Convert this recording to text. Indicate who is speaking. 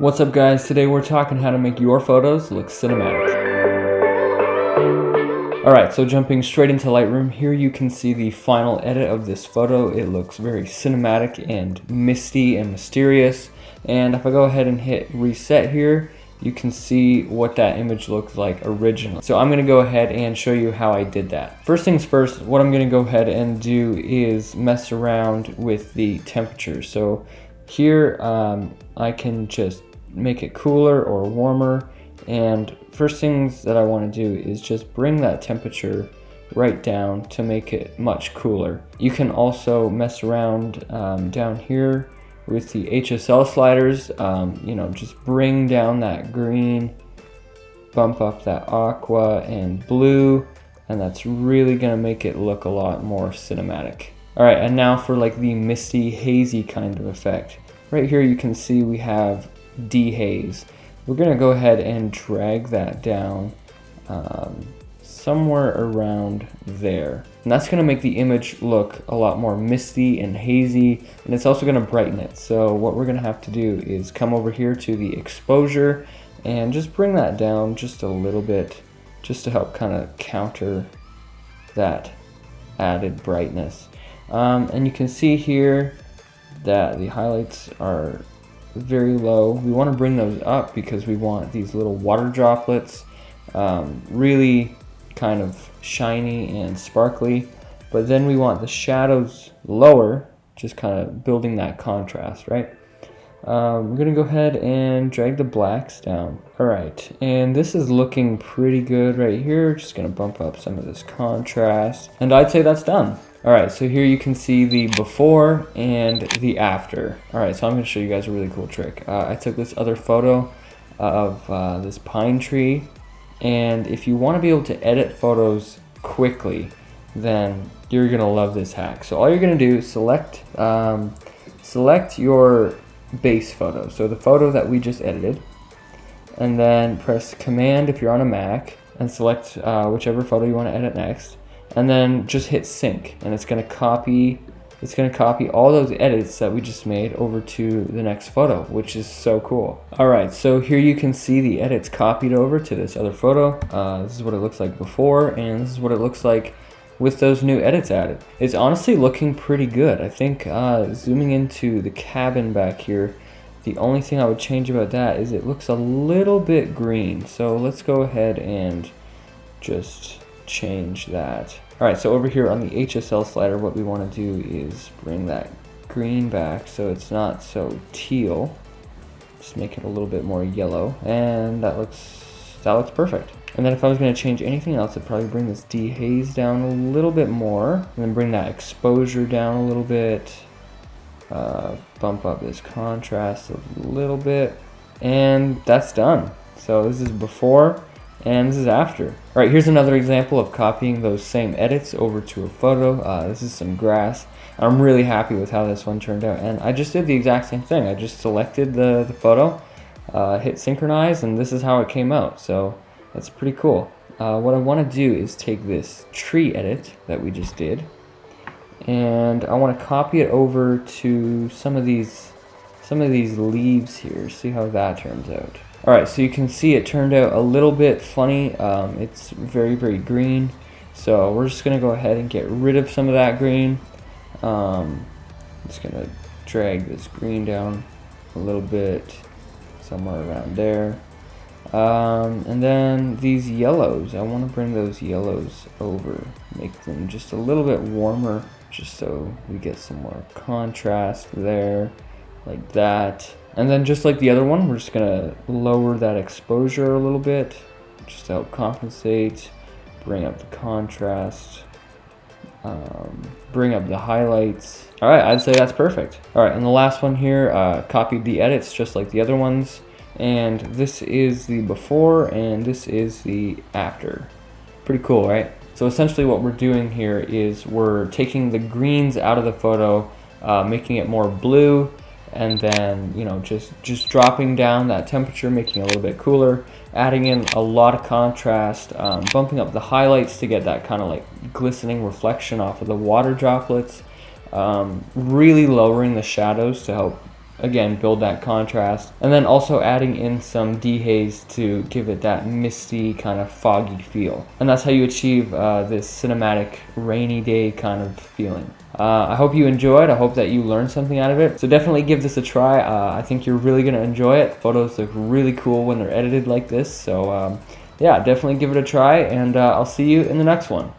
Speaker 1: What's up guys, today we're talking how to make your photos look cinematic. Alright, so jumping straight into Lightroom, here you can see the final edit of this photo. It looks very cinematic and misty and mysterious. And if I go ahead and hit reset here, you can see what that image looks like originally. So I'm going to go ahead and show you how I did that. First things first, what I'm going to go ahead and do is mess around with the temperature. So here I can just make it cooler or warmer, and first things that I want to do is just bring that temperature right down to make it much cooler. You can also mess around down here with the HSL sliders, just bring down that green, bump up that aqua and blue, and that's really gonna make it look a lot more cinematic. All right, and now for like the misty, hazy kind of effect. Right here you can see we have dehaze. We're gonna go ahead and drag that down somewhere around there. And that's gonna make the image look a lot more misty and hazy, and it's also gonna brighten it. So what we're gonna have to do is come over here to the exposure and just bring that down just a little bit, just to help kind of counter that added brightness. And you can see here that the highlights are very low. We want to bring those up because we want these little water droplets really kind of shiny and sparkly, but then we want the shadows lower, just kind of building that contrast, right? We're gonna go ahead and drag the blacks down. All right, and this is looking pretty good right here. Just gonna bump up some of this contrast, and I'd say that's done. All right, so here you can see the before and the after. All right, so I'm gonna show you guys a really cool trick. I took this other photo of this pine tree, and if you wanna be able to edit photos quickly, then you're gonna love this hack. So all you're gonna do is select your base photo, so the photo that we just edited, and then press Command if you're on a Mac, and select whichever photo you wanna edit next. And then just hit sync, and it's gonna copy all those edits that we just made over to the next photo, which is so cool. All right, so here you can see the edits copied over to this other photo. This is what it looks like before, and this is what it looks like with those new edits added. It's honestly looking pretty good. I think zooming into the cabin back here, the only thing I would change about that is it looks a little bit green. So let's go ahead and just change that. All right, so over here on the HSL slider, what we want to do is bring that green back so it's not so teal. Just make it a little bit more yellow, and that looks perfect. And then if I was going to change anything else, I'd probably bring this dehaze down a little bit more, and then bring that exposure down a little bit, bump up this contrast a little bit, and that's done. So this is before, and this is after. All right, here's another example of copying those same edits over to a photo. This is some grass. I'm really happy with how this one turned out, and I just did the exact same thing. I just selected the photo, hit synchronize, and this is how it came out. So that's pretty cool. What I want to do is take this tree edit that we just did, and I want to copy it over to some of these leaves here. See how that turns out. All right, so you can see it turned out a little bit funny. It's very, very green. So we're just gonna go ahead and get rid of some of that green. Just gonna drag this green down a little bit, somewhere around there. And then these yellows, I wanna bring those yellows over, make them just a little bit warmer, just so we get some more contrast there, like that. And then just like the other one, we're just gonna lower that exposure a little bit, just to help compensate, bring up the contrast, bring up the highlights. All right, I'd say that's perfect. All right, and the last one here, copied the edits just like the other ones. And this is the before, and this is the after. Pretty cool, right? So essentially what we're doing here is we're taking the greens out of the photo, making it more blue, and then just dropping down that temperature, making it a little bit cooler, adding in a lot of contrast, bumping up the highlights to get that kind of like glistening reflection off of the water droplets, really lowering the shadows to help again, build that contrast. And then also adding in some dehaze to give it that misty kind of foggy feel. And that's how you achieve this cinematic rainy day kind of feeling. I hope you enjoyed. I hope that you learned something out of it. So definitely give this a try. I think you're really going to enjoy it. Photos look really cool when they're edited like this. So yeah, definitely give it a try, and I'll see you in the next one.